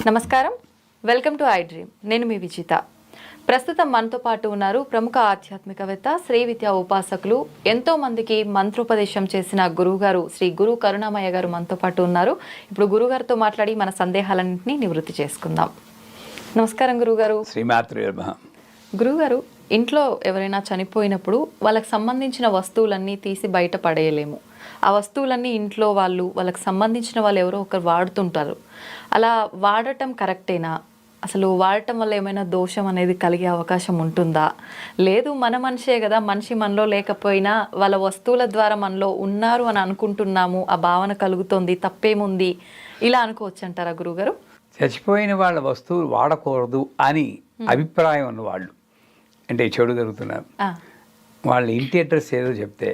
నమస్కారం, welcome to I dream. నేను మీ విజిత. ప్రస్తుతం మనతో పాటు ఉన్నారు ప్రముఖ ఆధ్యాత్మికవేత్త, శ్రీ విద్యా ఉపాసకులు, ఎంతో మందికి మంత్రోపదేశం చేసిన గురువుగారు శ్రీ గురు కరుణామయ్య గారు మనతో పాటు ఉన్నారు. ఇప్పుడు గురుగారితో మాట్లాడి మన సందేహాలన్నింటినీ నివృత్తి చేసుకుందాం. నమస్కారం గురుగారు. శ్రీమాత్రే నమః. గురుగారు, ఇంట్లో ఎవరైనా చనిపోయినప్పుడు వాళ్ళకి సంబంధించిన వస్తువులన్నీ తీసి బయట పడేయలేము. ఆ వస్తువులన్నీ ఇంట్లో వాళ్ళకి సంబంధించిన వాళ్ళు ఎవరో ఒకరు వాడుతుంటారు. అలా వాడటం కరెక్టేనా? అసలు వాడటం వల్ల ఏమైనా దోషం అనేది కలిగే అవకాశం ఉంటుందా? లేదు, మన మనిషే కదా, మనిషి మనలో లేకపోయినా వాళ్ళ వస్తువుల ద్వారా మనలో ఉన్నారు అని అనుకుంటున్నాము, ఆ భావన కలుగుతోంది, తప్పేముంది, ఇలా అనుకోవచ్చు అంటారా గురుగారు? చచ్చిపోయిన వాళ్ళ వస్తువులు వాడకూడదు అని అభిప్రాయం ఉన్నవాళ్ళు, అంటే చెడు జరుగుతున్నారు, వాళ్ళ ఇంటి అడ్రస్ ఏదో చెప్తే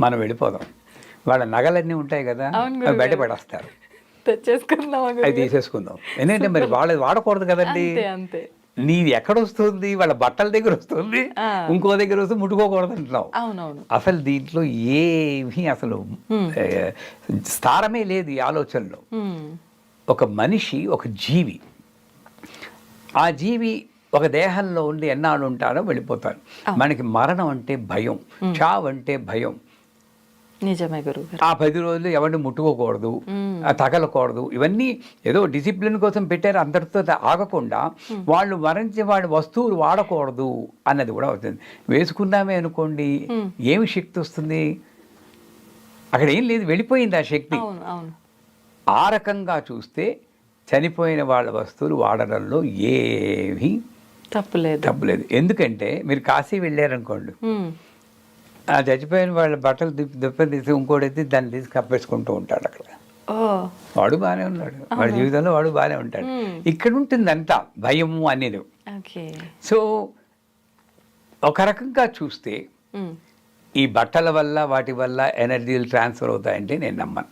మనం వెళ్ళిపోదాం. వాళ్ళ నగలన్నీ ఉంటాయి కదా, అవి బయట పడేస్తారు, అవి తీసేసుకుందాం. ఎందుకంటే మరి వాళ్ళది వాడకూడదు కదండి. నీది ఎక్కడ వస్తుంది? వాళ్ళ బట్టల దగ్గర వస్తుంది, ఇంకో దగ్గర వస్తుంది, ముట్టుకోకూడదు అంటున్నావు. అసలు దీంట్లో ఏమీ అసలు స్థారమే లేదు ఈ ఆలోచనలో. ఒక మనిషి ఒక జీవి, ఆ జీవి ఒక దేహంలో ఉండి ఎన్నాళ్ళు ఉంటారో వెళ్ళిపోతారు. మనకి మరణం అంటే భయం, చావు అంటే భయం. నిజమే గురువు. ఆ 10 రోజులు ఎవరిని ముట్టుకోకూడదు, తగలకూడదు, ఇవన్నీ ఏదో డిసిప్లిన్ కోసం పెట్టారు. అందరితో ఆగకుండా వాళ్ళు మరణించే వాళ్ళ వస్తువులు వాడకూడదు అన్నది కూడా అవుతుంది. వేసుకున్నామే అనుకోండి, ఏమి శక్తి వస్తుంది? అక్కడ ఏం లేదు, వెళ్ళిపోయింది ఆ శక్తి. ఆ రకంగా చూస్తే చనిపోయిన వాళ్ళ వస్తువులు వాడడంలో ఏమీ తప్పులేదు. ఎందుకంటే మీరు కాశీ వెళ్ళారనుకోండి, ఆ చచ్చిపోయిన వాళ్ళ బట్టలు దుప్పని తీసి ఇంకోటి దాన్ని తీసి కప్పేసుకుంటూ ఉంటాడు. అక్కడ వాడు బాగానే ఉన్నాడు, వాడి జీవితంలో వాడు బాగానే ఉంటాడు. ఇక్కడ ఉంటుంది అంతా భయము అనేది. సో ఒక రకంగా చూస్తే ఈ బట్టల వల్ల వాటి వల్ల ఎనర్జీలు ట్రాన్స్ఫర్ అవుతాయంటే నేను నమ్మను.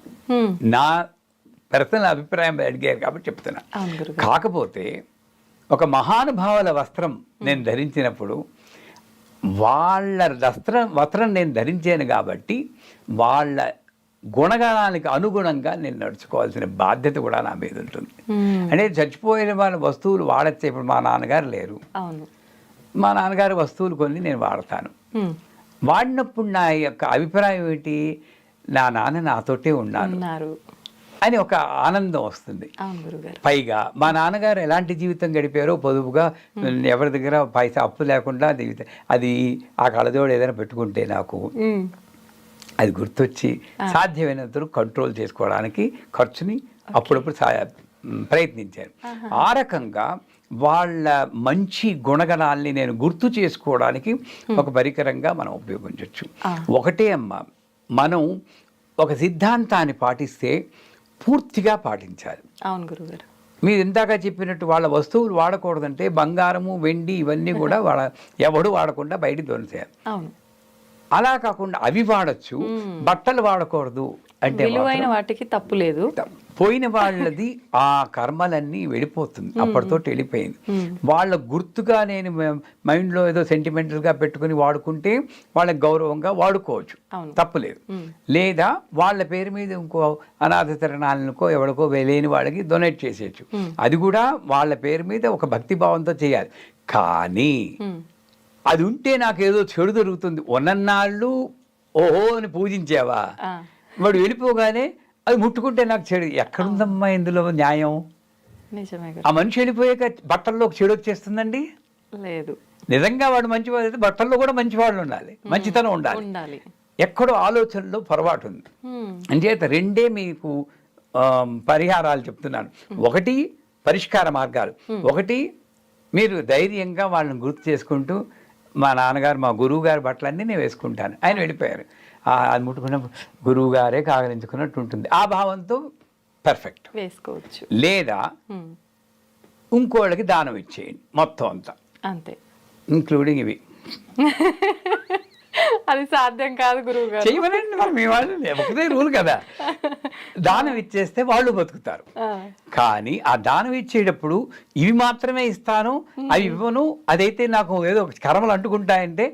నా పర్సనల్ అభిప్రాయం అడిగారు కాబట్టి చెప్తున్నా. కాకపోతే ఒక మహానుభావుల వస్త్రం నేను ధరించినప్పుడు వాళ్ళ వస్త్రం నేను ధరించాను కాబట్టి వాళ్ళ గుణగణానికి అనుగుణంగా నేను నడుచుకోవాల్సిన బాధ్యత కూడా నా మీద ఉంటుంది. అంటే చచ్చిపోయిన వాళ్ళ వస్తువులు వాడచ్చే. ఇప్పుడు మా నాన్నగారు లేరు, మా నాన్నగారి వస్తువులు కొన్ని నేను వాడతాను. వాడినప్పుడు నా యొక్క అభిప్రాయం ఏంటి? నా నాన్న నాతోటే ఉన్నారు అని ఒక ఆనందం వస్తుంది. పైగా మా నాన్నగారు ఎలాంటి జీవితం గడిపారో, పొదుపుగా, ఎవరి దగ్గర పైసా అప్పు లేకుండా అది ఆ కళ్ళజోడు ఏదైనా పెట్టుకుంటే నాకు అది గుర్తొచ్చి సాధ్యమైనంత కంట్రోల్ చేసుకోవడానికి ఖర్చుని అప్పుడప్పుడు ప్రయత్నించాను. ఆ రకంగా వాళ్ళ మంచి గుణగణాల్ని నేను గుర్తు చేసుకోవడానికి ఒక పరికరంగా మనం ఉపయోగించవచ్చు. ఒకటే అమ్మ, మనం ఒక సిద్ధాంతాన్ని పాటిస్తే పూర్తిగా పాటించాలి. అవును గురుగారు. మీరు ఇందాక చెప్పినట్టు వాళ్ళ వస్తువులు వాడకూడదంటే బంగారము, వెండి ఇవన్నీ కూడా ఎవడు వాడకుండా బయటికి దొరికేయాలి. అలా కాకుండా అవి వాడచ్చు, బట్టలు వాడకూడదు అంటే విలువైన వాటికి తప్పు లేదు. పోయిన వాళ్ళది ఆ కర్మలన్నీ వెళ్ళిపోతుంది, అప్పటితో వెళ్ళిపోయింది. వాళ్ళ గుర్తుగా నేను మైండ్లో ఏదో సెంటిమెంటల్గా పెట్టుకుని వాడుకుంటే వాళ్ళకి గౌరవంగా వాడుకోవచ్చు, తప్పులేదు. లేదా వాళ్ళ పేరు మీద ఇంకో అనాథ తరణాలనుకో ఎవరికో లేని వాళ్ళకి డొనేట్ చేసేయచ్చు. అది కూడా వాళ్ళ పేరు మీద ఒక భక్తిభావంతో చేయాలి. కానీ అది ఉంటే నాకేదో చెడు జరుగుతుంది, ఉన్నన్నాళ్ళు ఓహో అని పూజించావా, వాడు వెళ్ళిపోగానే అది ముట్టుకుంటే నాకు చెడు. ఎక్కడుందమ్మా ఇందులో న్యాయం? ఆ మనిషి వెళ్ళిపోయాక బట్టల్లోకి చెడు వచ్చేస్తుందండి? లేదు. నిజంగా వాడు మంచివాడు అయితే బట్టల్లో కూడా మంచివాళ్ళు ఉండాలి, మంచితనం ఉండాలి. ఎక్కడో ఆలోచనలో పొరపాటు ఉంది. అంచేత రెండే మీకు పరిహారాలు చెప్తున్నాను. ఒకటి పరిష్కార మార్గాలు, ఒకటి మీరు ధైర్యంగా వాళ్ళని గుర్తు చేసుకుంటూ, మా నాన్నగారు మా గురువు గారి బట్టలన్నీ నేను వేసుకుంటాను, ఆయన వెళ్ళిపోయారు, అది ముట్టుకున్నప్పుడు గురువు గారే కాగలించుకున్నట్టు ఉంటుంది. ఆ భావంతో పర్ఫెక్ట్ వేసుకోవచ్చు. లేదా ఇంకోళ్ళకి దానం ఇచ్చేయండి మొత్తం అంతా, అంతే, ఇంక్లూడింగ్ ఇవి. అది సాధ్యం కాదు గురువు గారు. చేయమనండి, మరి మీ వాళ్ళు ఒకటే రూల్ కదా. దానం ఇచ్చేస్తే వాళ్ళు బతుకుతారు. కానీ ఆ దానం ఇచ్చేటప్పుడు ఇవి మాత్రమే ఇస్తాను, అవి ఇవ్వను, అదైతే నాకు ఏదో కర్మలు అంటుకుంటాయంటే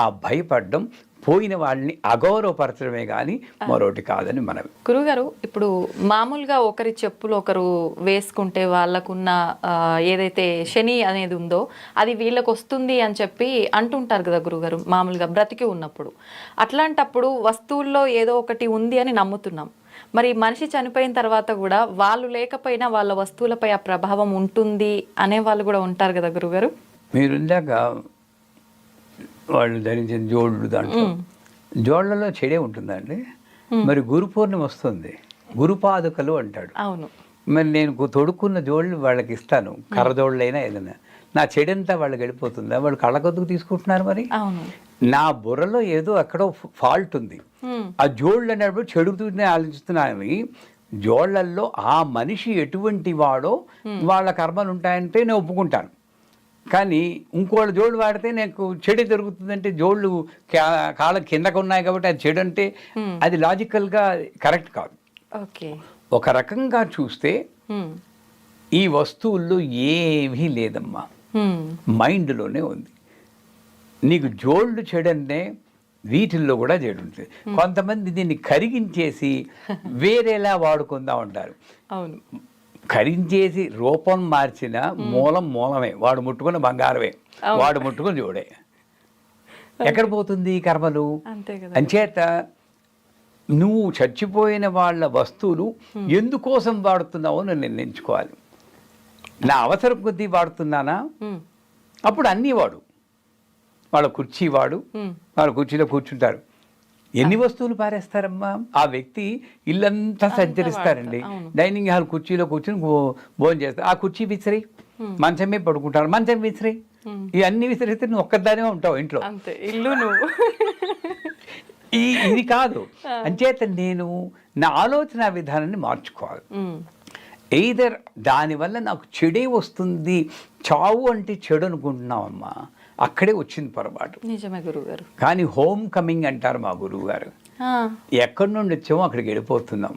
ఆ భయపడడం పోయిన వాళ్ళని అగౌరవపరచడమే కానీ మరొకటి కాదని మనం. గురుగారు, ఇప్పుడు మామూలుగా ఒకరి చెప్పులు ఒకరు వేసుకుంటే వాళ్ళకున్న ఏదైతే శని అనేది ఉందో అది వీళ్ళకి వస్తుంది అని చెప్పి అంటుంటారు కదా గురుగారు, మామూలుగా బ్రతికి ఉన్నప్పుడు. అట్లాంటప్పుడు వస్తువుల్లో ఏదో ఒకటి ఉంది అని నమ్ముతున్నాం. మరి మనిషి చనిపోయిన తర్వాత కూడా వాళ్ళు లేకపోయినా వాళ్ళ వస్తువులపై ఆ ప్రభావం ఉంటుంది అనే వాళ్ళు కూడా ఉంటారు కదా గురుగారు. మీరు ఇందాక వాళ్ళు ధరించిన జోళ్ళు, దాంట్లో జోళ్లలో చెడే ఉంటుందండి. మరి గురు పౌర్ణమి వస్తుంది, గురుపాదుకలు అంటాడు. అవును. మరి నేను తొడుక్కున్న జోళ్ళు వాళ్ళకి ఇస్తాను, కర్రజోళ్ళైనా ఏదైనా. నా చెడంతా వాళ్ళకి వెళ్ళిపోతుందా? వాళ్ళు కళ్ళకొద్దుకు తీసుకుంటున్నారు. మరి నా బుర్రలో ఏదో ఎక్కడో ఫాల్ట్ ఉంది. ఆ జోళ్ళు అనేప్పుడు చెడుతూనే ఆలోచిస్తున్నాను. జోళ్లల్లో ఆ మనిషి ఎటువంటి వాడో వాళ్ళ కర్మలు ఉంటాయంటే నేను ఒప్పుకుంటాను. కానీ ఇంకోళ్ళ జోళ్ళు వాడితే నాకు చెడు జరుగుతుందంటే జోళ్ళు కాళ్ళ కిందకు ఉన్నాయి కాబట్టి అది చెడు అంటే అది లాజికల్గా కరెక్ట్ కాదు. ఒక రకంగా చూస్తే ఈ వస్తువుల్లో ఏమీ లేదమ్మా, మైండ్లోనే ఉంది. నీకు జోళ్ళు చెడంటే వీటిల్లో కూడా చెడు ఉంటుంది. కొంతమంది దీన్ని కరిగించేసి వేరేలా వాడుకుందాం అంటారు. అవును. కరించేసి రూపం మార్చిన మూలమే. వాడు ముట్టుకున్న బంగారమే, వాడు ముట్టుకుని జోడే. ఎక్కడ పోతుంది ఈ కర్మలు? అంచేత నువ్వు చచ్చిపోయిన వాళ్ళ వస్తువులు ఎందుకోసం వాడుతున్నావో నేను నిర్ణయించుకోవాలి. నా అవసరం కొద్దీ వాడుతున్నానా? అప్పుడు అన్నీ వాడు. వాళ్ళ కుర్చీ వాడు, వాళ్ళ కుర్చీలో కూర్చుంటారు. ఎన్ని వస్తువులు పారేస్తారమ్మా? ఆ వ్యక్తి ఇల్లంతా సంచరిస్తారండి. డైనింగ్ హాల్ కుర్చీలో కూర్చుని భోజనం చేస్తారు. ఆ కుర్చీ విసిరి మంచమే పడుకుంటారు, మంచం విసిరి ఇవన్నీ విసిరితే నువ్వు ఒక్కదానే ఉంటావు ఇంట్లో. ఇల్లు నువ్వు ఇది కాదు. అంచేత నేను నా ఆలోచన విధానాన్ని మార్చుకోవాలి. ఎయిదర్ దానివల్ల నాకు చెడే వస్తుంది, చావు అంటే చెడు అనుకుంటున్నావు అమ్మా, అక్కడే వచ్చింది పొరపాటు. నిజమే గురువుగారు. కానీ హోమ్ కమింగ్ అంటారు మా గురువు గారు. ఎక్కడి నుండి వచ్చామో అక్కడికి వెళ్ళిపోతున్నాం,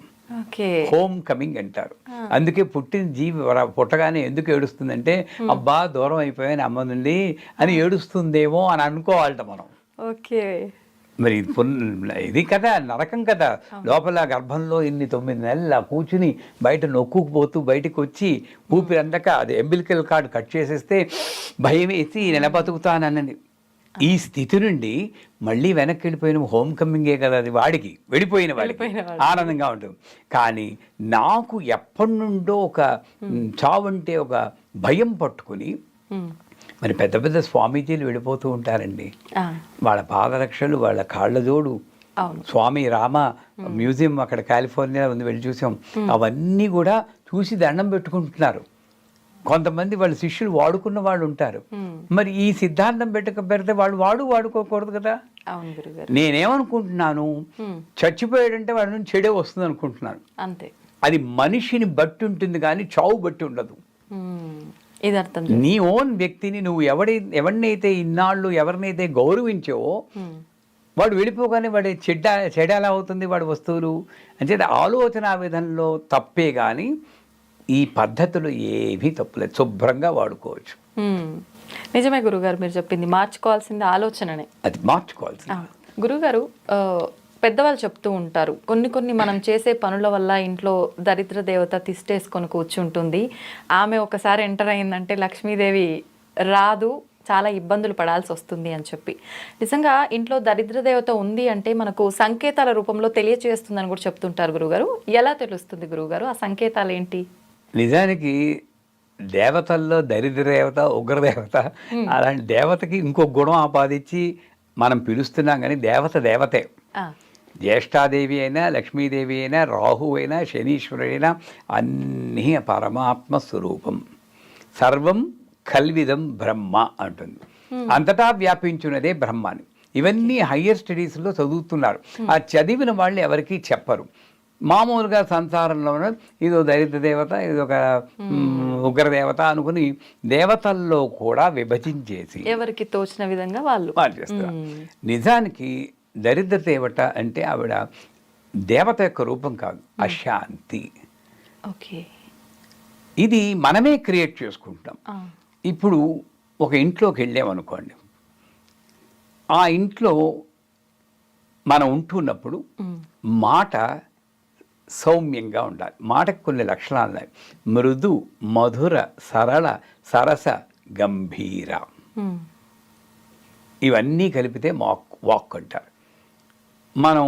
హోమ్ కమింగ్ అంటారు. అందుకే పుట్టిన జీవి పుట్టగానే ఎందుకు ఏడుస్తుందంటే అబ్బా దూరం అయిపోయాను అమ్మ నుండి అని ఏడుస్తుందేమో అని అనుకోవాలట మనం. మరి ఇది కదా నరకం కదా. లోపల గర్భంలో 9 నెలలు కూర్చుని బయట నొక్కుకుపోతూ బయటకు వచ్చి ఊపిరి అందక అది ఎంబిలికల్ కార్డు కట్ చేసేస్తే భయం వేసి నెల బతుకుతానని ఈ స్థితి నుండి మళ్ళీ వెనక్కి వెళ్ళిపోయిన హోమ్ కమింగే కదా అది. వాడికి వెళ్ళిపోయిన వాడికి ఆనందంగా ఉంటుంది. కానీ నాకు ఎప్పటి నుండో ఒక చావంటే ఒక భయం పట్టుకుని మరి పెద్ద పెద్ద స్వామీజీలు వెళ్ళిపోతూ ఉంటారండి. వాళ్ళ పాదరక్షలు, వాళ్ళ కాళ్ళ జోడు, స్వామి రామ మ్యూజియం అక్కడ కాలిఫోర్నియా ఉంది, వెళ్ళి చూసాం. అవన్నీ కూడా చూసి దండం పెట్టుకుంటున్నారు. కొంతమంది వాళ్ళ శిష్యులు వాడుకున్న వాళ్ళు ఉంటారు. మరి ఈ సిద్ధాంతం పెడితే వాళ్ళు వాడుకోకూడదు కదా. నేనేమనుకుంటున్నాను, చచ్చిపోయాడంటే వాడి నుంచి చెడే వస్తుంది అనుకుంటున్నాను. అంతే. అది మనిషిని బట్టి ఉంటుంది కానీ చావు బట్టి ఉండదు. నీ ఓన్ వ్యక్తిని నువ్వు ఎవరినైతే ఇన్నాళ్ళు ఎవరినైతే గౌరవించావో వాడు వెళ్ళిపోగానే వాడి చెడ్డ ఎలా అవుతుంది వాడి వస్తువులు అంటే ఆలోచన విధంలో తప్పే కానీ ఈ పద్ధతులు ఏమీ తప్పులేదు, శుభ్రంగా వాడుకోవచ్చు. నిజమే గురుగారు, మీరు చెప్పింది మార్చుకోవాల్సింది ఆలోచననే. అది మార్చుకోవాల్సింది. గురుగారు, పెద్దవాళ్ళు చెప్తూ ఉంటారు కొన్ని మనం చేసే పనుల వల్ల ఇంట్లో దరిద్ర దేవత తిష్టేసుకొని కూర్చుంటుంది, ఆమె ఒకసారి ఎంటర్ అయిందంటే లక్ష్మీదేవి రాదు, చాలా ఇబ్బందులు పడాల్సి వస్తుంది అని చెప్పి. నిజంగా ఇంట్లో దరిద్ర దేవత ఉంది అంటే మనకు సంకేతాల రూపంలో తెలియచేస్తుందని కూడా చెప్తుంటారు గురుగారు. ఎలా తెలుస్తుంది గురుగారు ఆ సంకేతాలు ఏంటి? నిజానికి దేవతల్లో దరిద్ర దేవత, ఉగ్రదేవత, అలాంటి దేవతకి ఇంకో గుణం ఆపాదించి మనం పిలుస్తున్నాం కానీ దేవత దేవతే. జ్యేష్ఠాదేవి అయినా, లక్ష్మీదేవి అయినా, రాహు అయినా, శనీశ్వరుడైనా అన్నీ పరమాత్మ స్వరూపం. సర్వం కల్విదం బ్రహ్మ అంటుంది. అంతటా వ్యాపించున్నదే బ్రహ్మాని. ఇవన్నీ హయ్యర్ స్టడీస్లో చదువుతున్నారు. ఆ చదివిన వాళ్ళు ఎవరికి చెప్పరు. మామూలుగా సంసారంలో ఇదో దరిద్ర దేవత, ఇదొక ఉగ్రదేవత అనుకుని దేవతల్లో కూడా విభజించేసి ఎవరికి తోచిన విధంగా వాళ్ళు చేస్తారు. నిజానికి దరిద్ర దేవత అంటే ఆవిడ దేవత యొక్క రూపం కాదు, అశాంతి. ఇది మనమే క్రియేట్ చేసుకుంటాం. ఇప్పుడు ఒక ఇంట్లోకి వెళ్ళామనుకోండి, ఆ ఇంట్లో మనం ఉంటున్నప్పుడు మాట సౌమ్యంగా ఉండాలి. మాటకు కొన్ని లక్షణాలు ఉన్నాయి. మృదు, మధుర, సరళ, సరస, గంభీర. ఇవన్నీ కలిపితే వాక్ అంటారు. మనం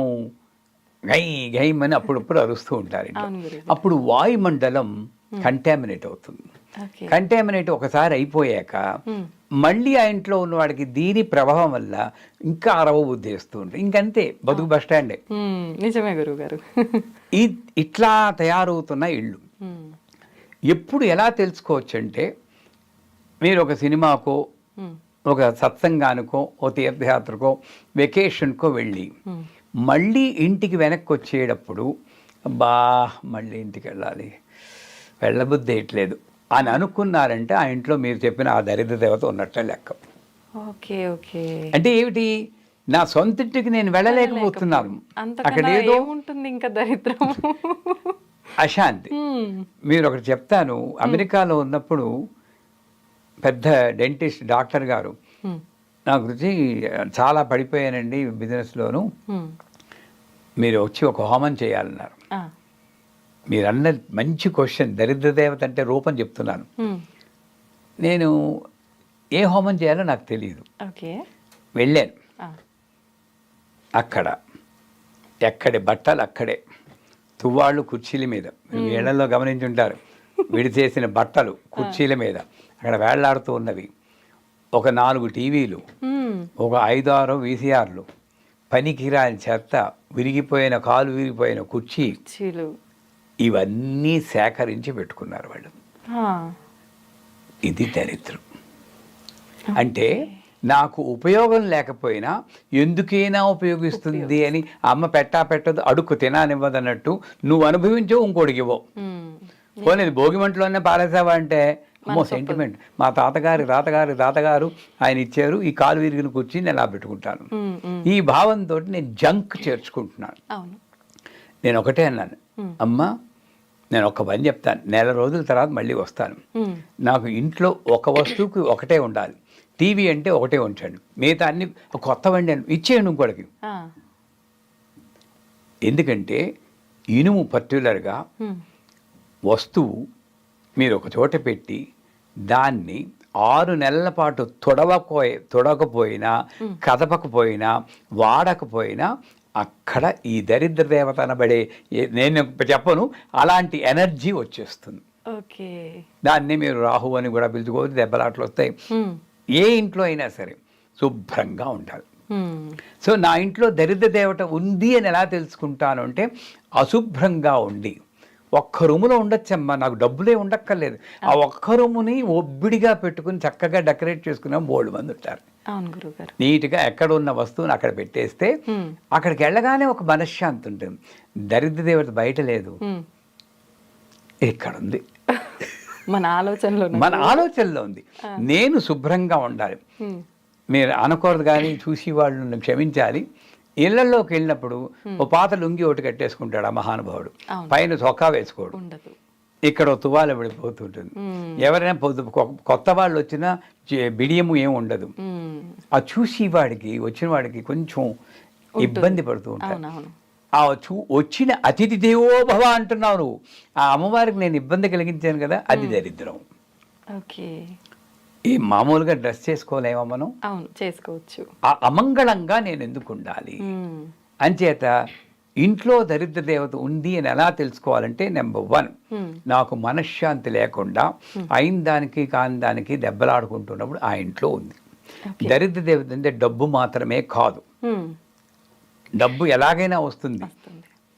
గై గైమని అప్పుడప్పుడు అరుస్తూ ఉంటారు. అప్పుడు వాయుమండలం కంటామినేట్ అవుతుంది. కంటామినేట్ ఒకసారి అయిపోయాక మళ్ళీ ఆ ఇంట్లో ఉన్నవాడికి దీని ప్రభావం వల్ల ఇంకా అరవ బుద్ధి వేస్తూ ఉంటుంది. ఇంకంతే, బతుకు బస్ స్టాండే. నిజమే గురువు గారు. ఇట్లా తయారవుతున్న ఇళ్ళు ఎప్పుడు ఎలా తెలుసుకోవచ్చు అంటే, మీరు ఒక సినిమాకో, ఒక సత్సంగానికో, ఓ తీర్థయాత్రకో, వెకేషన్కో వెళ్ళి మళ్ళీ ఇంటికి వెనక్కి వచ్చేటప్పుడు మళ్ళీ ఇంటికి వెళ్ళాలి, వెళ్ళబుద్ధి వేయట్లేదు అని అనుకున్నారంటే ఆ ఇంట్లో మీరు చెప్పిన ఆ దరిద్ర దేవత ఉన్నట్టే లెక్క. Okay okay. అంటే ఏమిటి, నా సొంత ఇంటికి నేను వెళ్ళలేకపోతున్నాను, అక్కడ ఏదో ఉంటుంది ఇంకా దరిద్రం, అశాంతి. మీరు ఒకటి చెప్తాను, అమెరికాలో ఉన్నప్పుడు పెద్ద డెంటిస్ట్ డాక్టర్ గారు నా గురించి చాలా పడిపోయానండి బిజినెస్లోను, మీరు వచ్చి ఒక హోమం చేయాలన్నారు. మీరు అన్న మంచి క్వశ్చన్. దరిద్ర దేవత అంటే రూపం చెప్తున్నాను. నేను ఏ హోమం చేయాలో నాకు తెలియదు. వెళ్ళాను. అక్కడ ఎక్కడి బట్టలు అక్కడే, తువ్వాళ్ళు కుర్చీల మీద, ఏళ్లలో గమనించుంటారు, విడి చేసిన బట్టలు కుర్చీల మీద అక్కడ వేళ్లాడుతూ ఉన్నవి. ఒక 4 టీవీలు, ఒక 5-6 వీసీఆర్లు, పనికిరాని చెత్త, విరిగిపోయిన కాలు విరిగిపోయిన కుర్చీలు, ఇవన్నీ సేకరించి పెట్టుకున్నారు వాళ్ళు. ఇది దరిద్రం. అంటే నాకు ఉపయోగం లేకపోయినా ఎందుకైనా ఉపయోగిస్తుంది అని అమ్మ పెట్టదు, అడుక్కు తిననివ్వదన్నట్టు నువ్వు అనుభవించవు, ఇంకోటికి ఇవ్వవు. పోనీ భోగిమంటలోనే పారేసావా అంటే అమ్మో సెంటిమెంట్, మా తాతగారు ఆయన ఇచ్చారు, ఈ కాలు విరిగిన కూర్చి నేను ఎలా పెట్టుకుంటాను, ఈ భావంతో నేను జంక్ చేర్చుకుంటున్నాను. నేను ఒకటే అన్నాను, అమ్మ నేను ఒక పని చెప్తాను, నెల రోజుల తర్వాత మళ్ళీ వస్తాను, నాకు ఇంట్లో ఒక వస్తువుకి ఒకటే ఉండాలి, టీవీ అంటే ఒకటే ఉంచండి, మిగతా అన్ని కొత్త వండి ఇచ్చేయండి ఇంకోటికి. ఎందుకంటే ఇనుము పర్టికులర్గా వస్తువు మీరు ఒక చోట పెట్టి దాన్ని 6 నెలల పాటు తొడకపోయినా, కదపకపోయినా, వాడకపోయినా అక్కడ ఈ దరిద్ర దేవత అనబడే, నేను చెప్పను, అలాంటి ఎనర్జీ వచ్చేస్తుంది. దాన్ని మీరు రాహు అని కూడా పిలుచుకోవచ్చు. దెబ్బలాట్లు వస్తాయి. ఏ ఇంట్లో అయినా సరే శుభ్రంగా ఉండాలి. సో నా ఇంట్లో దరిద్ర దేవత ఉంది అని ఎలా తెలుసుకుంటాను అంటే, అశుభ్రంగా ఉండి ఒక్క రూములో ఉండొచ్చమ్మా, నాకు డబ్బులే ఉండక్కర్లేదు, ఆ ఒక్క రూముని ఒబ్బిడిగా పెట్టుకుని చక్కగా డెకరేట్ చేసుకున్న 3 మంది ఉంటారు. నీట్గా ఎక్కడ ఉన్న వస్తువుని అక్కడ పెట్టేస్తే అక్కడికి వెళ్ళగానే ఒక మనశ్శాంతి ఉంటుంది. దరిద్ర దేవత బయట లేదు, ఇక్కడ ఉంది, మన ఆలోచనలో ఉంది. నేను శుభ్రంగా ఉండాలి. మీరు అనకూడదు కానీ చూసి వాళ్ళు క్షమించాలి. ఇళ్లలోకి వెళ్ళినప్పుడు ఓ పాత లుంగి ఒకటి కట్టేసుకుంటాడు ఆ మహానుభావుడు, పైన చొక్కా వేసుకోడు, ఇక్కడ తువాల పడిపోతుంటుంది. ఎవరైనా కొత్త వాళ్ళు వచ్చినా బిడియము ఏమి ఉండదు. ఆ చూసి వాడికి వచ్చిన వాడికి కొంచెం ఇబ్బంది పడుతూ ఉంటాడు. ఆ వచ్చిన అతిథి దేవో భవ అంటున్నావు నువ్వు, ఆ అమ్మవారికి నేను ఇబ్బంది కలిగించాను కదా, అది దరిద్రం. ఈ మామూలుగా డ్రెస్ చేసుకోలేమా మనం? చేసుకోవచ్చు. ఆ అమంగళంగా నేను ఎందుకు ఉండాలి? అంచేత ఇంట్లో దరిద్ర దేవత ఉంది అని ఎలా తెలుసుకోవాలంటే, నెంబర్ 1, నాకు మనశ్శాంతి లేకుండా అయిన దానికి కాని దానికి దెబ్బలాడుకుంటున్నప్పుడు ఆ ఇంట్లో ఉంది. దరిద్ర దేవత అంటే డబ్బు మాత్రమే కాదు, డబ్బు ఎలాగైనా వస్తుంది.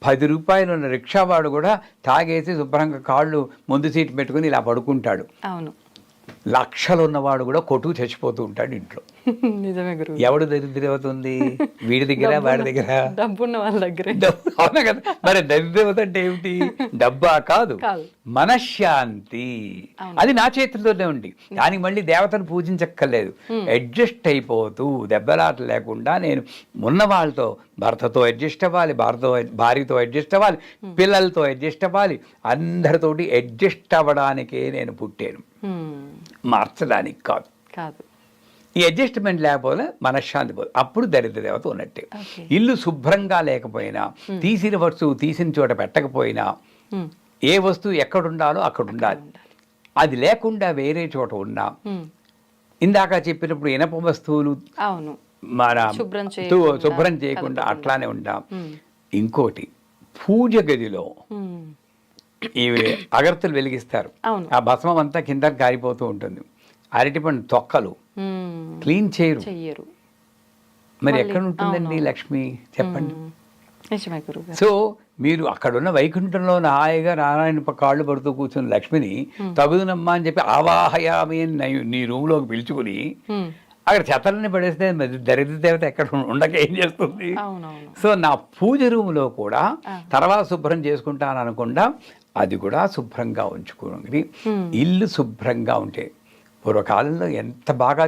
10 రూపాయలు ఉన్న రిక్షావాడు కూడా తాగేసి శుభ్రంగా కాళ్ళు ముందు సీటు పెట్టుకుని ఇలా పడుకుంటాడు. లక్షలు ఉన్నవాడు కూడా కొట్టుకు చచ్చిపోతూ ఉంటాడు ఇంట్లో. నిజమే గురు. ఎవడు దరిద్రదేవత ఉంది? వీడి దగ్గర, వాడి దగ్గర, డబ్బున్న వాళ్ళ దగ్గర. అవునా కదా? మరి దరిద్రదేవత అంటే ఏమిటి? డబ్బా కాదు, మనశ్శాంతి. అది నా చేతుల్లోనే ఉంది. దానికి మళ్ళీ దేవతను పూజించక్కర్లేదు. అడ్జస్ట్ అయిపోతూ దెబ్బలాట లేకుండా నేను ఉన్న వాళ్ళతో, భర్తతో అడ్జస్ట్ అవ్వాలి, భార్యతో అడ్జస్ట్ అవ్వాలి, పిల్లలతో అడ్జస్ట్ అవ్వాలి, అందరితోటి అడ్జస్ట్ అవ్వడానికే నేను పుట్టాను, మార్చడానికి కాదు. ఈ అడ్జస్ట్మెంట్ లేకపోతే మనశ్శాంతి పోదు, అప్పుడు దరిద్ర దేవత ఉన్నట్టే. Okay. ఇల్లు శుభ్రంగా లేకపోయినా, తీసిన వస్తువు తీసిన చోట పెట్టకపోయినా, ఏ వస్తువు ఎక్కడ ఉండాలో అక్కడ ఉండాలి. అది లేకుండా వేరే చోట ఉన్నా, ఇందాక చెప్పినప్పుడు ఇనప వస్తువులు అవును మన శుభ్రం చేయకుండా కదపకుండా. అట్లానే ఉంటాం. ఇంకోటి, పూజ గదిలో ఇవి అగరత్తులు వెలిగిస్తారు, అవును. ఆ భస్మం అంతా కింద కారిపోతూ ఉంటుంది. అరటిపండు తొక్కలు క్లీన్ చేయరు, చెయ్యరు. మరి ఎక్కడ ఉంటుందండి లక్ష్మి చెప్పండి. నిజమే గురుగారు. సో మీరు అక్కడున్న వైకుంఠంలో హాయిగా నారాయణ కాళ్ళు పడుతూ కూర్చున్న లక్ష్మిని తగుదునమ్మా అని చెప్పి ఆవాహయామి అని నీ రూమ్లోకి పిలుచుకుని అక్కడ చెత్తలని పడేస్తే మరి దరిద్ర దేవత ఎక్కడ ఉండక ఏం చేస్తుంది? అవునవును. సో నా పూజ రూమ్లో కూడా తర్వాత శుభ్రం చేసుకుంటాను అనకుండా అది కూడా శుభ్రంగా ఉంచుకోండి. ఇల్లు శుభ్రంగా ఉంటే, పూర్వకాలంలో ఎంత బాగా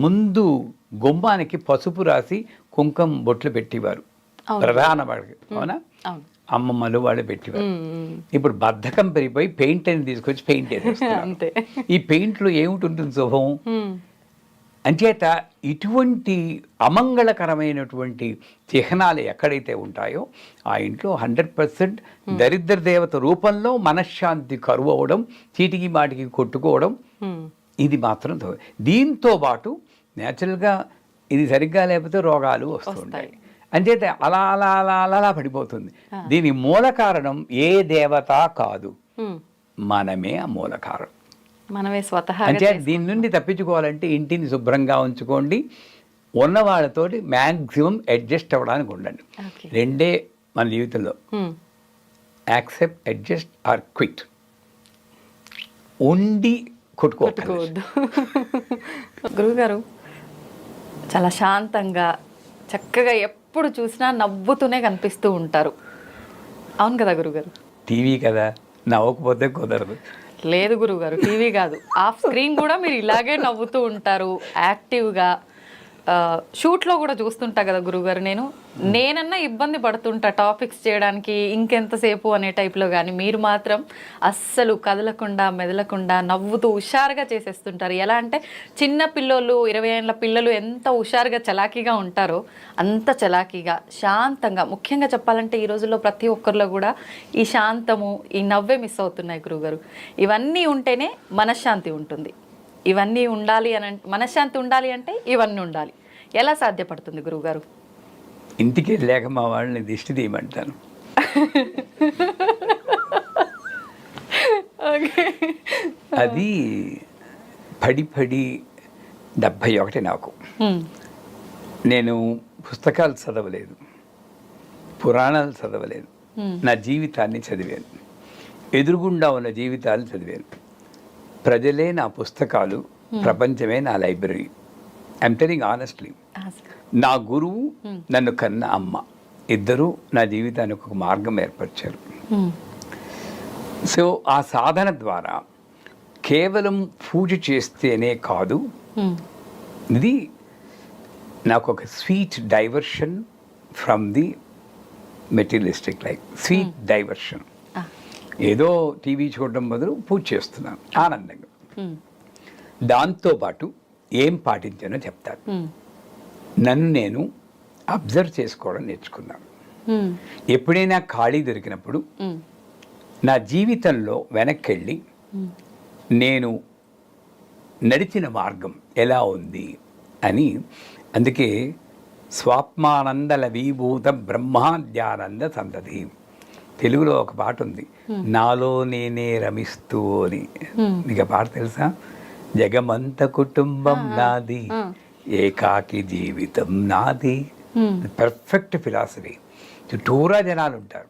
ముందు గుమ్మానికి పసుపు రాసి కుంకుమ బొట్లు పెట్టేవారు, ప్రధాన వాడికి, అవునా? అమ్మమ్మలు వాళ్ళు పెట్టేవారు. ఇప్పుడు బద్ధకం పెరిగిపోయి పెయింట్ అని తీసుకొచ్చి పెయింట్ వేసేస్తారు. ఈ పెయింట్లో ఏమిటి శుభం? అంచేత ఇటువంటి అమంగళకరమైనటువంటి చిహ్నాలు ఎక్కడైతే ఉంటాయో ఆ ఇంట్లో 100% దరిద్ర దేవత రూపంలో మనశ్శాంతి కరువు అవడం, చీటికి మాటికి కొట్టుకోవడం, ఇది మాత్రం దీంతో పాటు న్యాచురల్గా ఇది సరిగ్గా లేకపోతే రోగాలు వస్తుంటాయి. అంచేత అలా అలా అలా అలా అలా పడిపోతుంది. దీని మూల కారణం ఏ దేవత కాదు, మనమే ఆ మూల కారణం. మనమే స్వతహా. అంటే దీని నుండి తప్పించుకోవాలంటే ఇంటిని శుభ్రంగా ఉంచుకోండి, ఉన్న వాళ్ళతోటి మ్యాక్సిమం అడ్జస్ట్ అవ్వడానికి ఉండండి. రెండే మన జీవితంలో, యాక్సెప్ట్, అడ్జస్ట్ ఆర్ క్విట్. ఉండి కొట్టుకోవద్దు. గురువుగారు చాలా శాంతంగా చక్కగా ఎప్పుడు చూసినా నవ్వుతూనే కనిపిస్తూ ఉంటారు, అవును కదా గురుగారు? టీవీ కదా, నవ్వకపోతే కుదరదు. లేదు గురుగారు, టీవీ కాదు, ఆఫ్ స్క్రీన్ కూడా మీరు ఇలాగే నవ్వుతూ ఉంటారు యాక్టివ్గా. షూట్లో కూడా చూస్తుంటా కదా గురుగారు, నేనన్నా ఇబ్బంది పడుతుంటా టాపిక్స్ చేయడానికి ఇంకెంతసేపు అనే టైప్లో, కానీ మీరు మాత్రం అస్సలు కదలకుండా మెదలకుండా నవ్వుతూ హుషారుగా చేసేస్తుంటారు. ఎలా అంటే చిన్న పిల్లలు, 20 ఏళ్ళ పిల్లలు ఎంత హుషారుగా చలాకీగా ఉంటారో అంత చలాకీగా శాంతంగా. ముఖ్యంగా చెప్పాలంటే ఈ రోజుల్లో ప్రతి ఒక్కరిలో కూడా ఈ శాంతము, ఈ నవ్వే మిస్ అవుతున్నాయి గురుగారు. ఇవన్నీ ఉంటేనే మనశ్శాంతి ఉంటుంది. ఇవన్నీ ఉండాలి అని, మనశ్శాంతి ఉండాలి అంటే ఇవన్నీ ఉండాలి. ఎలా సాధ్యపడుతుంది గురువుగారు? ఇంటికి వెళ్ళాక మా వాళ్ళని దిష్టి తీయమంటాను. అది పడి 71 నాకు. నేను పుస్తకాలు చదవలేదు, పురాణాలు చదవలేదు, నా జీవితాన్ని చదివాను, ఎదురుగుండా ఉన్న జీవితాలు చదివాను. ప్రజలే నా పుస్తకాలు, ప్రపంచమే నా లైబ్రరీ. I'm telling honestly. నా గురువు, నన్ను కన్న అమ్మ, ఇద్దరూ నా జీవితానికి ఒక మార్గం ఏర్పరిచారు. సో ఆ సాధన ద్వారా కేవలం పూజ చేస్తేనే కాదు, ఇది నాకు ఒక sweet diversion from the materialistic life. Sweet diversion. ఏదో టీవీ చూడడం బదులు పూజ చేస్తున్నాను ఆనందంగా. దాంతోపాటు ఏం పాటించానో చెప్తాను. నన్ను నేను అబ్జర్వ్ చేసుకోవడం నేర్చుకున్నాను. ఎప్పుడైనా ఖాళీ దొరికినప్పుడు నా జీవితంలో వెనక్కి వెళ్ళి నేను నడిచిన మార్గం ఎలా ఉంది అని, అందుకే స్వాత్మానందల విభూత బ్రహ్మాద్యానంద సంతతి, తెలుగులో ఒక పాట ఉంది, నాలో నేనే రమిస్తూ అని. నీకు ఆ పాట తెలుసా? జగమంత కుటుంబం నాది, ఏకాకి జీవితం నాది. Perfect philosophy. చుట్టూరా జనాలు ఉంటారు,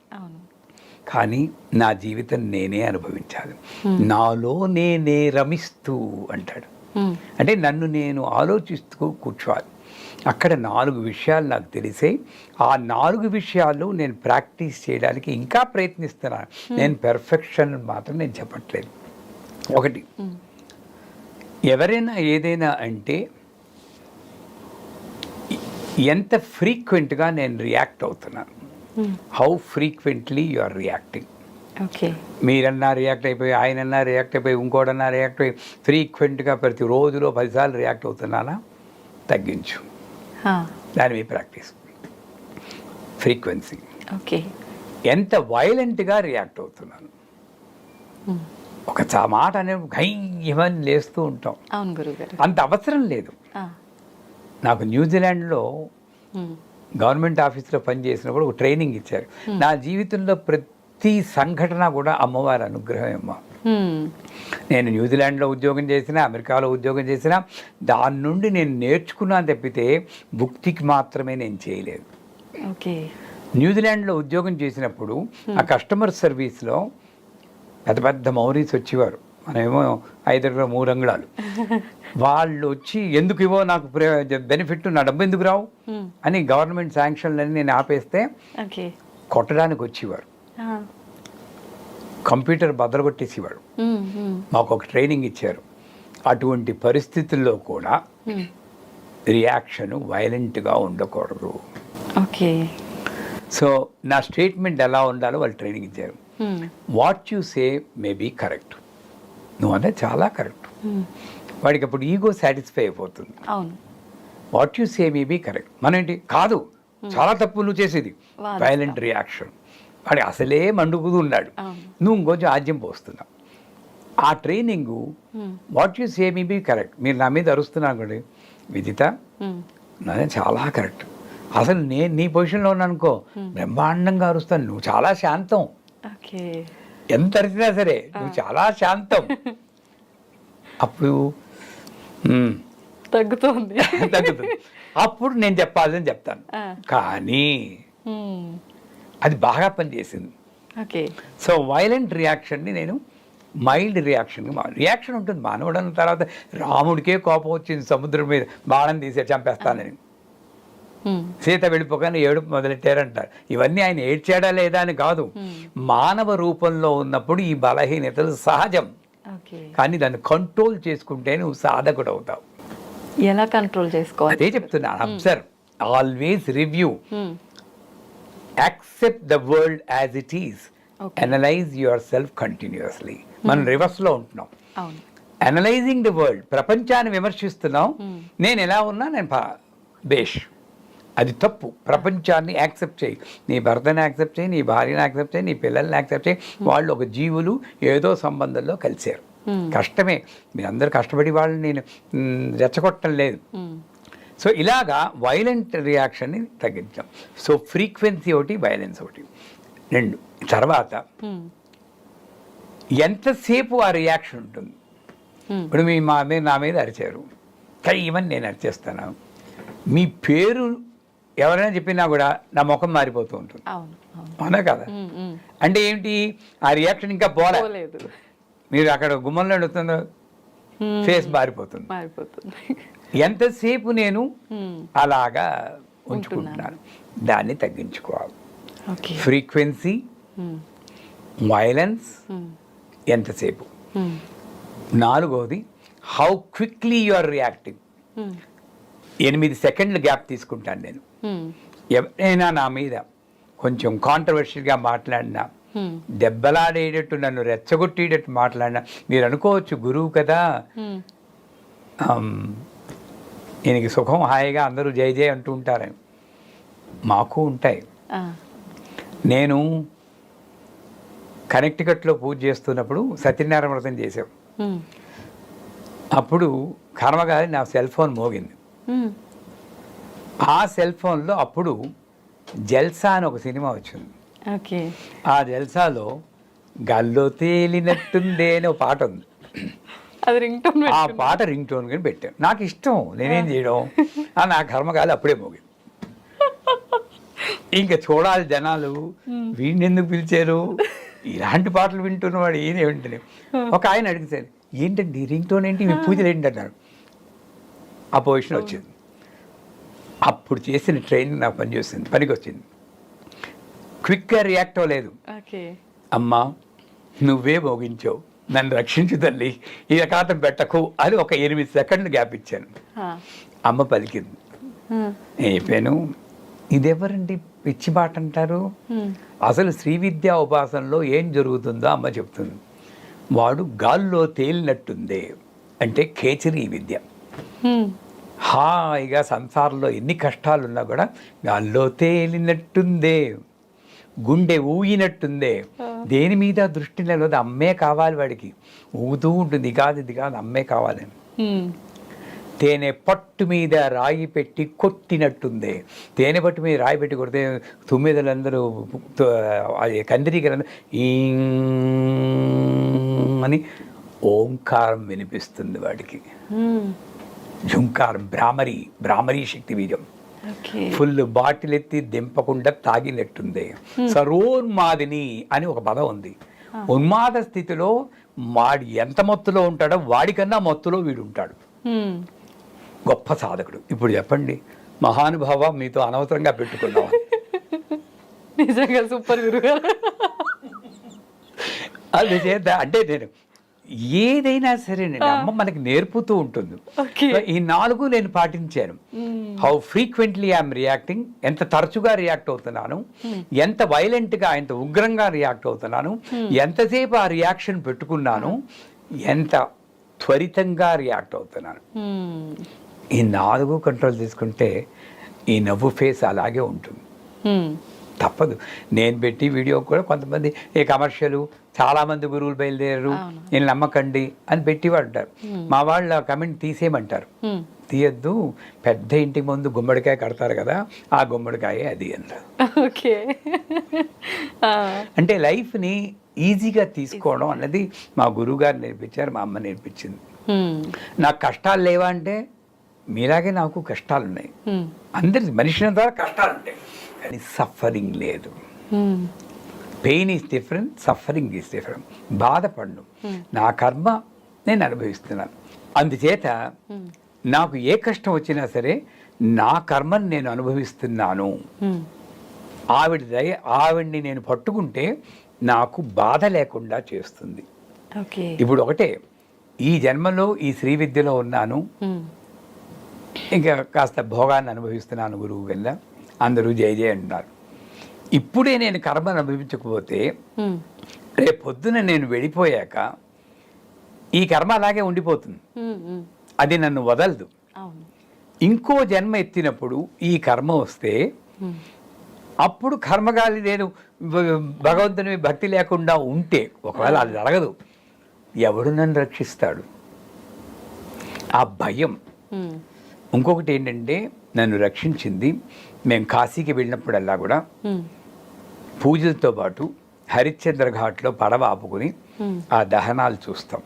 కానీ నా జీవితం నేనే అనుభవించాలి. నాలో నేనే రమిస్తూ అంటాడు. అంటే నన్ను నేను ఆలోచిస్తూ కూర్చోవాలి. అక్కడ 4 విషయాలు నాకు తెలిసే, ఆ 4 విషయాలు నేను ప్రాక్టీస్ చేయడానికి ఇంకా ప్రయత్నిస్తున్నాను. నేను పెర్ఫెక్షన్ మాత్రం నేను చెప్పట్లేదు. ఒకటి, ఎవరైనా ఏదైనా అంటే ఎంత ఫ్రీక్వెంట్గా నేను రియాక్ట్ అవుతున్నాను, how frequently you are reacting. Okay. మీరన్నా రియాక్ట్ అయిపోయి, ఆయనన్నా రియాక్ట్ అయిపోయి, ఇంకోటన్నా రియాక్ట్ అయిపోయి ఫ్రీక్వెంట్గా ప్రతి రోజులో 10 సార్లు రియాక్ట్ అవుతున్నానా? తగ్గించు. దాని మీద ప్రాక్టీస్. ఫ్రీక్వెన్సీ. ఓకే. ఎంత వైలెంట్గా రియాక్ట్ అవుతున్నాను. ఒక మాట అనేది గయ్యమని లేస్తూ ఉంటాం. అవును గురుగారు. అంత అవసరం లేదు. నాకు న్యూజిలాండ్లో గవర్నమెంట్ ఆఫీస్లో పనిచేసినప్పుడు ఒక ట్రైనింగ్ ఇచ్చారు. నా జీవితంలో ప్రతి సంఘటన కూడా అమ్మవారి అనుగ్రహం అమ్మ. నేను న్యూజిలాండ్లో ఉద్యోగం చేసినా, అమెరికాలో ఉద్యోగం చేసినా దాని నుండి నేను నేర్చుకున్నాను తప్పితే భుక్తికి మాత్రమే నేను చేయలేదు. ఓకే. న్యూజిలాండ్లో ఉద్యోగం చేసినప్పుడు ఆ కస్టమర్ సర్వీస్లో పెద్ద పెద్ద మౌరీస్ వచ్చేవారు. మనమేమో 5 అడుగుల 3 అంగుళాలు. వాళ్ళు వచ్చి ఎందుకు ఇవో నాకు బెనిఫిట్, నా డబ్బు ఎందుకు రావు అని గవర్నమెంట్ శాంక్షన్లని నేను ఆపేస్తే కొట్టడానికి వచ్చేవారు. కంప్యూటర్ బద్దలుగొట్టేసేవాడు. మాకు ఒక ట్రైనింగ్ ఇచ్చారు. అటువంటి పరిస్థితుల్లో కూడా రియాక్షన్ వైలెంట్గా ఉండకూడదు. ఓకే. సో నా స్టేట్మెంట్ ఎలా ఉండాలో వాళ్ళు ట్రైనింగ్ ఇచ్చారు. What you say may be correct. నువ్వు అంటే చాలా కరెక్ట్. వాడికి అప్పుడు ఈగో సాటిస్ఫై అయిపోతుంది. What you say may be correct. మనం ఏంటి కాదు, చాలా తప్పు నువ్వు చేసేది. Violent reaction. వాడి అసలే మండుకుతూ ఉన్నాడు, నువ్వు ఇంకొంచెం ఆజ్యం పోస్తున్నావు. ఆ training what you say may be correct. మీరు నా మీద అరుస్తున్నాను కూడా, విదిత నాదే చాలా కరెక్ట్. అసలు నేను నీ పొజిషన్లో ఉన్నానుకో బ్రహ్మాండంగా అరుస్తాను. నువ్వు చాలా శాంతం. ఎంత అరిచినా సరే నువ్వు చాలా శాంతం. అప్పుడు తగ్గుతుంది. అప్పుడు నేను చెప్పాలని చెప్తాను. కానీ అది బాగా పనిచేసింది. సో వైలెంట్ రియాక్షన్ని నేను మైల్డ్ రియాక్షన్ ఉంటుంది. మానవుడు అన్న తర్వాత రాముడికే కోపం వచ్చింది సముద్రం మీద, బాణం తీసే చంపేస్తానని. సీత వెళ్ళిపోగానే ఏడుపు మొదలెట్టారంటారు. ఇవన్నీ ఆయన ఏడ్చాడా లేదా అని కాదు, మానవ రూపంలో ఉన్నప్పుడు ఈ బలహీనతలు సహజం. కానీ దాన్ని కంట్రోల్ చేసుకుంటే నువ్వు సాధకుడు అవుతావు. ఎలా కంట్రోల్ చేసుకోవాలి అదే చెప్తున్నాను. Observe, always review, accept the world as it is, analyse your self continuously. మనం రివర్స్లో ఉంటున్నాం. అనలైజింగ్ ద వరల్డ్, ప్రపంచాన్ని విమర్శిస్తున్నాం. నేను ఎలా ఉన్నా నేను బేష్, అది తప్పు. ప్రపంచాన్ని యాక్సెప్ట్ చేయి. నీ భర్తని యాక్సెప్ట్ చేయి, నీ భార్యని యాక్సెప్ట్ చేయి, నీ పిల్లల్ని యాక్సెప్ట్ చేయి. వాళ్ళు ఒక జీవులు, ఏదో సంబంధంలో కలిశారు. కష్టమే, మీరందరూ కష్టపడి వాళ్ళని నేను రెచ్చగొట్టడం లేదు. సో ఇలాగా వైలెంట్ రియాక్షన్ని తగ్గించాం. సో ఫ్రీక్వెన్సీ ఒకటి, వైలెన్స్ ఒకటి, 2. తర్వాత ఎంతసేపు ఆ రియాక్షన్ ఉంటుంది. ఇప్పుడు నా మీద అరిచారు, కానీ ఈవెన్ నేను అరిచేస్తాను. మీ పేరు ఎవరైనా చెప్పినా కూడా నా ముఖం మారిపోతూ ఉంటుంది. అవునా కదా? అంటే ఏంటి, ఆ రియాక్షన్ ఇంకా పోలేదు. మీరు అక్కడ గుమ్మంలో అడుగుతుందో ఫేస్ మారిపోతుంది. ఎంతసేపు నేను అలాగా ఉంచుకుంటున్నాను, దాన్ని తగ్గించుకోవాలి. ఫ్రీక్వెన్సీ, వైలెన్స్, ఎంతసేపు. 4వది how quickly you are reacting. 8 సెకండ్లు గ్యాప్ తీసుకుంటాను నేను. ఎవరైనా నా మీద కొంచెం కాంట్రవర్షియల్గా మాట్లాడినా, దెబ్బలాడేటట్టు నన్ను రెచ్చగొట్టేటట్టు మాట్లాడినా, మీరు అనుకోవచ్చు గురువు కదా, ఈయనకి సుఖం హాయిగా అందరూ జై జై అంటూ ఉంటారని. మాకు ఉంటాయి. నేను కనెక్టికట్లో పూజ చేస్తున్నప్పుడు సత్యనారాయణ వ్రతం చేసాం. అప్పుడు కర్మగారి నా సెల్ ఫోన్ మోగింది. ఆ సెల్ ఫోన్లో అప్పుడు జల్సా అని ఒక సినిమా వచ్చింది. ఆ జల్సాలో గల్లో తేలినట్టుందే అని ఒక పాట ఉంది. ఆ పాట రింగ్ టోన్ కానీ పెట్టాను. నాకు ఇష్టం, నేనేం చేయడం. నా కర్మగాలి అప్పుడే మోగింది. ఇంకా చూడాలి జనాలు, వీడిని ఎందుకు పిలిచారు, ఇలాంటి పాటలు వింటున్నవాడు ఈయన వింటలే. ఒక ఆయన అడిగితే, ఏంటండి రింగ్ టోన్ ఏంటి, మీ పూజలు ఏంటి అన్నారు. ఆ పొజిషన్ వచ్చింది. అప్పుడు చేసిన ట్రైనింగ్ నాకు పనికి వచ్చింది. క్విక్గా రియాక్ట్ అవ్వలేదు. అమ్మా నువ్వే మోగించావు, నన్ను రక్షించు తల్లి, ఈ రకాతం పెట్టకు అని ఒక 8 సెకండ్లు గ్యాప్ ఇచ్చాను. అమ్మ పలికింది. నేను చెప్పాను, ఇదెవరండి పిచ్చి మాట అంటారు? అసలు శ్రీ విద్యా ఉపాసనలో ఏం జరుగుతుందో అమ్మ చెప్తుంది. వాడు గాల్లో తేలినట్టుందే అంటే కేచరి విద్య. హాయిగా సంసారంలో ఎన్ని కష్టాలున్నా కూడా గాల్లో తేలినట్టుందే, గుండె ఊగినట్టుందే, దేని మీద దృష్టి నిలవదు. అమ్మే కావాలి వాడికి. ఊగుతూ ఉంటుంది, ఇది కాదు అమ్మే కావాలని. తేనె పట్టు మీద రాయి పెట్టి కొట్టినట్టుందే. తేనె పట్టు మీద రాయి పెట్టి కొడితే తుమ్మిదలందరూ కందిరీకరందరూ ఈ అని ఓంకారం వినిపిస్తుంది వాడికి. ఝుంకారం, భ్రామరీ శక్తి బీజం. ఫుల్ బాటిల్ ఎత్తి దింపకుండా తాగినట్టుంది. సర్వోన్మాదిని అని ఒక పదం ఉంది. ఉన్మాద స్థితిలో వాడు ఎంత మత్తులో ఉంటాడో వాడికన్నా మత్తులో వీడు ఉంటాడు. గొప్ప సాధకుడు. ఇప్పుడు చెప్పండి, మహానుభావ మీతో అనవసరంగా పెట్టుకున్నాం. నిజంగా సూపర్ గురుగారు. అది చేద్దా అంటే నేను ఏదైనా సరేనండి అమ్మ మనకి నేర్పుతూ ఉంటుంది. ఈ 4 నేను పాటించాను. హౌ ఫ్రీక్వెంట్లీ ఐఎమ్ రియాక్టింగ్, ఎంత తరచుగా రియాక్ట్ అవుతున్నాను, ఎంత వైలెంట్గా ఎంత ఉగ్రంగా రియాక్ట్ అవుతున్నాను, ఎంతసేపు ఆ రియాక్షన్ పెట్టుకున్నాను, ఎంత త్వరితంగా రియాక్ట్ అవుతున్నాను. ఈ 4 కంట్రోల్ చేసుకుంటే ఈ నవ్వు ఫేస్ అలాగే ఉంటుంది. తప్పదు. నేను పెట్టి వీడియో కూడా కొంతమంది ఏ కమర్షియల్ చాలామంది గురువులు బయలుదేరారు, నేను నమ్మకండి అని పెట్టివాడు అంటారు. మా వాళ్ళ కమెంట్ తీసేయమంటారు. తీయద్దు, పెద్ద ఇంటికి ముందు గుమ్మడికాయ కడతారు కదా, ఆ గుమ్మడికాయ అది అన్నారు. అంటే లైఫ్ని ఈజీగా తీసుకోవడం అన్నది మా గురువు గారు నేర్పించారు, మా అమ్మ నేర్పించింది. నాకు కష్టాలు లేవా అంటే మీలాగే నాకు కష్టాలు ఉన్నాయి. అందరి మనిషిన ద్వారా కష్టాలు ఉంటాయి, కానీ సఫరింగ్ లేదు. Pain is different, suffering is different. బాధపడను, నా కర్మ నేను అనుభవిస్తున్నాను. అందుచేత నాకు ఏ కష్టం వచ్చినా సరే నా కర్మను నేను అనుభవిస్తున్నాను. ఆవిడ్ని నేను పట్టుకుంటే నాకు బాధ లేకుండా చేస్తుంది. ఇప్పుడు ఒకటే, ఈ జన్మలో ఈ శ్రీ విద్యలో ఉన్నాను, ఇంకా కాస్త భోగాన్ని అనుభవిస్తున్నాను గురువు కింద, అందరూ జయ జయ అంటున్నారు. ఇప్పుడే నేను కర్మను అనుభవించకపోతే రేపు పొద్దున నేను వెళ్ళిపోయాక ఈ కర్మ అలాగే ఉండిపోతుంది, అది నన్ను వదలదు. ఇంకో జన్మ ఎత్తినప్పుడు ఈ కర్మ వస్తే అప్పుడు కర్మగాలి నేను భగవంతుని భక్తి లేకుండా ఉంటే, ఒకవేళ అది జరగదు, ఎవడు నన్ను రక్షిస్తాడు? ఆ భయం. ఇంకొకటి ఏంటంటే నన్ను రక్షించింది, మేము కాశీకి వెళ్ళినప్పుడల్లా కూడా పూజలతో పాటు హరిశ్చంద్ర ఘాట్లో పడవ ఆపుకుని ఆ దహనాలు చూస్తాం.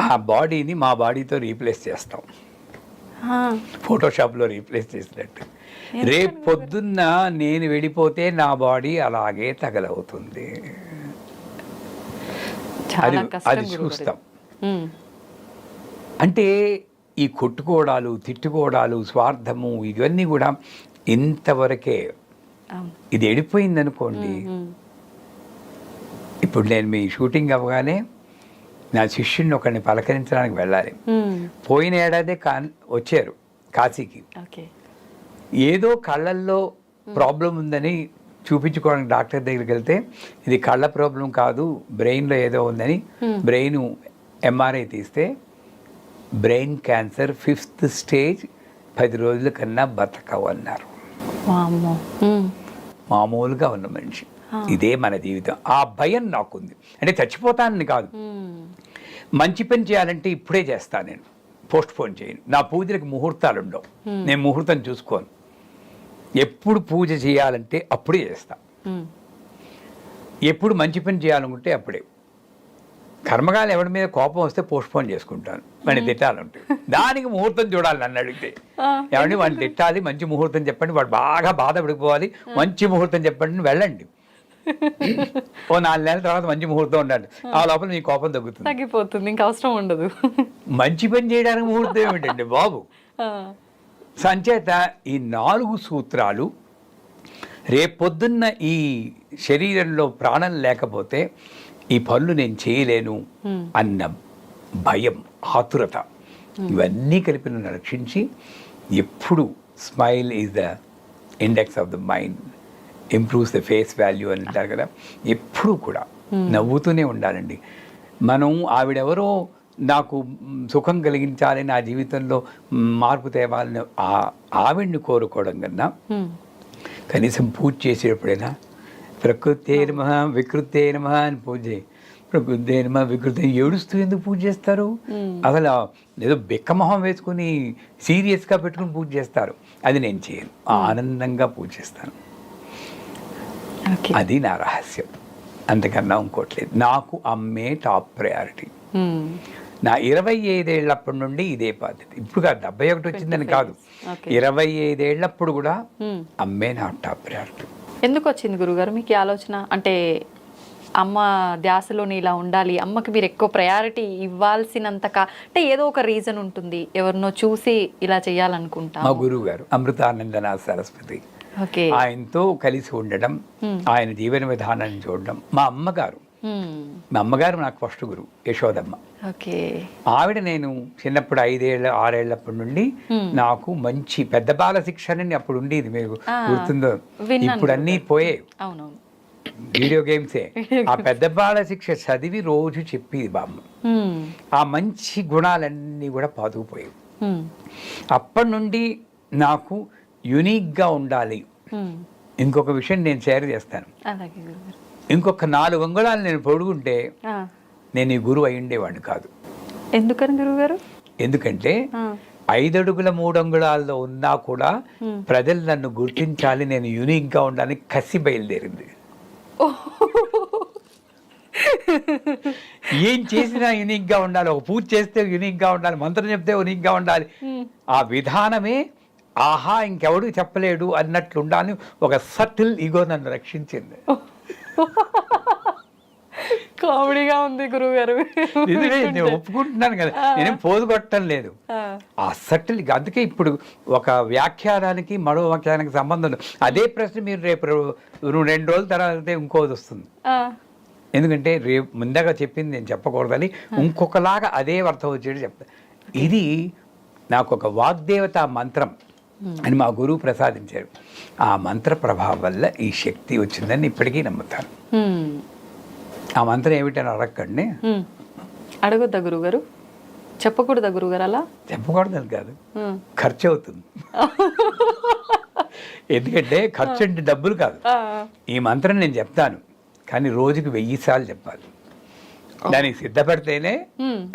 ఆ బాడీని మా బాడీతో రీప్లేస్ చేస్తాం, ఫోటోషాప్లో రీప్లేస్ చేసినట్టు. రేపు పొద్దున్న నేను వెళ్ళిపోతే నా బాడీ అలాగే తగలవుతుంది. అది చూస్తాం. అంటే ఈ కొట్టుకోవడాలు, తిట్టుకోవడాలు, స్వార్థము, ఇవన్నీ కూడా ఇంతవరకే. ఇది వెళ్ళిపోయింది అనుకోండి. ఇప్పుడు నేను మీ షూటింగ్ అవ్వగానే నా శిష్యుడిని ఒకరిని పలకరించడానికి వెళ్ళాలి. పోయిన ఏడాదే వచ్చారు కాశీకి. ఏదో కళ్ళల్లో ప్రాబ్లం ఉందని చూపించుకోవడానికి డాక్టర్ దగ్గరికి వెళ్తే, ఇది కళ్ళ ప్రాబ్లం కాదు, బ్రెయిన్లో ఏదో ఉందని బ్రెయిన్ ఎంఆర్ఐ తీస్తే బ్రెయిన్ క్యాన్సర్ 5th స్టేజ్, 10 రోజుల కన్నా బతకవు అన్నారు. మామూలుగా ఉన్న మనిషి. ఇదే మన జీవితం. ఆ భయం నాకుంది. అంటే చచ్చిపోతానని కాదు, మంచి పని చేయాలంటే ఇప్పుడే చేస్తాను, నేను పోస్ట్ పోన్ చేయను. నా పూజలకు ముహూర్తాలు ఉండవు, నేను ముహూర్తం చూసుకోను. ఎప్పుడు పూజ చేయాలంటే అప్పుడే చేస్తా. ఎప్పుడు మంచి పని చేయాలనుకుంటే అప్పుడే. కర్మగాలు ఎవరి మీద కోపం వస్తే పోస్ట్ పోన్ చేసుకుంటాను, వాడిని తిట్టాలంటే. దానికి ముహూర్తం చూడాలి. నన్ను అడిగితే ఎవరిని వాడిని తిట్టాలి, మంచి ముహూర్తం చెప్పండి, వాడు బాగా బాధపడిపోవాలి, మంచి ముహూర్తం చెప్పండి, వెళ్ళండి. ఓ 4 నెలల తర్వాత మంచి ముహూర్తం ఉండాలి, ఆ లోపల మీ కోపం తగ్గిపోతుంది, ఇంకా అవసరం ఉండదు. మంచి పని చేయడానికి ముహూర్తం ఏమిటండి బాబు? సంచేత ఈ 4 సూత్రాలు రేపొద్దున్న ఈ శరీరంలో ప్రాణం లేకపోతే ఈ పనులు నేను చేయలేను అన్న భయం, ఆతురత, ఇవన్నీ కలిపి నన్ను రక్షించి ఎప్పుడు smile is the index of the mind, improves the face value అని అంటారు కదా. ఎప్పుడూ కూడా నవ్వుతూనే ఉండాలండి. మనం ఆవిడెవరో నాకు సుఖం కలిగించాలి, నా జీవితంలో మార్పు తేవాలని ఆవిడ్ని కోరుకోవడం కన్నా కనీసం పూజ చేసేటప్పుడైనా ప్రకృతే నమః వికృతే నమః అని పూజ చేయి. ప్రకృతే నమః వికృతి ఏడుస్తూ ఎందుకు పూజ చేస్తారు? అసలు ఏదో బిక్కమొహం వేసుకుని సీరియస్గా పెట్టుకుని పూజ చేస్తారు. అది నేను చేయను, ఆనందంగా పూజ చేస్తాను. అది నా రహస్యం, అంతకన్నా ఇంకోట్లేదు. నాకు అమ్మే టాప్ ప్రయారిటీ. నా 25 ఏళ్ళప్పటి నుండి ఇదే పద్ధతి. ఇప్పుడు కాదు, 71 వచ్చిందని కాదు, 25 ఏళ్ళప్పుడు కూడా అమ్మే నా టాప్ ప్రయారిటీ. ఎందుకు వచ్చింది గురుగారు మీకు ఈ ఆలోచన? అంటే అమ్మ ధ్యాసలోని ఇలా ఉండాలి, అమ్మకి మీరు ఎక్కువ ప్రయారిటీ ఇవ్వాల్సినంత అంటే ఏదో ఒక రీజన్ ఉంటుంది, ఎవరినో చూసి ఇలా చేయాలనుకుంటా. మా గురువు గారు అమృతానందనాథ్ సరస్వతి, ఆయనతో కలిసి ఉండడం, ఆయన జీవన విధానాన్ని చూడడం. మా అమ్మగారు నాకు ఫస్ట్ గురువు, యశోదమ్మ. ఆవిడ నేను చిన్నప్పుడు 5-6 ఏళ్ళప్పటి నుండి నాకు మంచి పెద్ద బాల శిక్షణ అప్పుడు ఉండేది, మీకు గుర్తుందో? ఇప్పుడు అన్నీ పోయే వీడియో గేమ్సే. ఆ పెద్ద బాల శిక్ష చదివి రోజు చెప్పేది బామ్మ. ఆ మంచి గుణాలన్నీ కూడా పాతుకుపోయాయి. అప్పటి నుండి నాకు యునిక్గా ఉండాలి. ఇంకొక విషయం నేను షేర్ చేస్తాను. ఇంకొక 4 అంగుళాలు నేను పొడుగుంటే నేను ఈ గురువు అయి ఉండేవాడిని కాదు. ఎందుకని గురువుగారు? ఎందుకంటే 5 అడుగుల 3 అంగుళాల్లో ఉన్నా కూడా ప్రజలు నన్ను గుర్తించాలి, నేను యూనిక్గా ఉండాలని కసి బయలుదేరింది. ఏం చేసినా యూనిక్గా ఉండాలి, ఒక పూజ చేస్తే యూనిక్గా ఉండాలి, మంత్రం చెప్తే యూనిక్గా ఉండాలి. ఆ విధానమే ఆహా ఇంకెవడు చెప్పలేడు అన్నట్లు ఉండాలని ఒక సటిల్ ఈగో నన్ను రక్షించింది. కామెడీగా ఉంది గురువుగారు. నేను ఒప్పుకుంటున్నాను కదా, నేనేం పోజు కొట్టడం లేదు. ఆ సటిల్, అందుకే ఇప్పుడు ఒక వ్యాఖ్యానానికి మరో వ్యాఖ్యానానికి సంబంధం లేదు. అదే ప్రశ్న మీరు రేపు 2 రోజుల తర్వాత ఇంకోది వస్తుంది. ఎందుకంటే రేపు ముందుగా చెప్పింది నేను చెప్పకూడదని ఇంకొకలాగా అదే అర్థం వచ్చేది చెప్తా. ఇది నాకు ఒక వాగ్దేవత మంత్రం అని మా గురువు ప్రసాదించారు. ఆ మంత్ర ప్రభావం వల్ల ఈ శక్తి వచ్చిందని ఇప్పటికీ నమ్ముతాను. ఆ మంత్రం ఏమిటని అడగండి. అడగొద్దా గురుగారు? చెప్పకూడదా గురుగారు? అలా చెప్పకూడదని కాదు, ఖర్చు అవుతుంది. ఎందుకంటే ఖర్చు అంటే డబ్బులు కాదు. ఈ మంత్రం నేను చెప్తాను, కానీ రోజుకి 1000 సార్లు చెప్పాలి. దానికి సిద్ధపడితేనే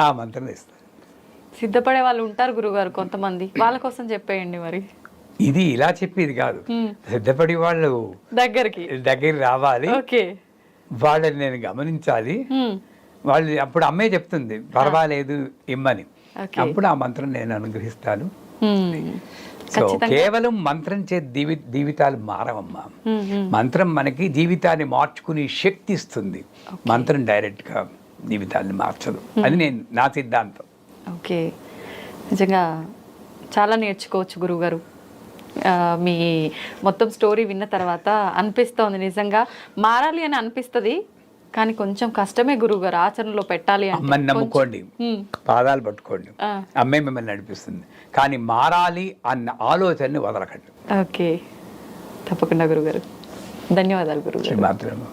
ఆ మంత్రం ఇస్తాను. సిద్ధపడే వాళ్ళు ఉంటారు గురుగారు కొంతమంది, వాళ్ళ కోసం చెప్పేయండి మరి. ఇది ఇలా చెప్పేది కాదు, సిద్ధపడి వాళ్ళు దగ్గరికి రావాలి, వాళ్ళని నేను గమనించాలి. వాళ్ళు అప్పుడు అమ్మే చెప్తుంది పర్వాలేదు ఇమ్మని, అప్పుడు ఆ మంత్రం నేను అనుగ్రహిస్తాను. సో కేవలం మంత్రం చే జీవితాలు మారవమ్మా. మంత్రం మనకి జీవితాన్ని మార్చుకునే శక్తి ఇస్తుంది, మంత్రం డైరెక్ట్గా జీవితాన్ని మార్చదు. అది నా సిద్ధాంతం. ఓకే, నిజంగా చాలా నేర్చుకోవచ్చు గురువుగారు. మీ మొత్తం స్టోరీ విన్న తర్వాత అనిపిస్తోంది, నిజంగా మారాలి అని అనిపిస్తుంది, కానీ కొంచెం కష్టమే గురువుగారు ఆచరణలో పెట్టాలి. అమ్మని నమ్ముకోండి, పాదాలు పట్టుకోండి, అమ్మే మిమ్మల్ని నడిపిస్తుంది. కానీ మారాలి అన్న ఆలోచనని వదలకండి. ఓకే, తప్పకుండా గురుగారు. ధన్యవాదాలు గురుగారు.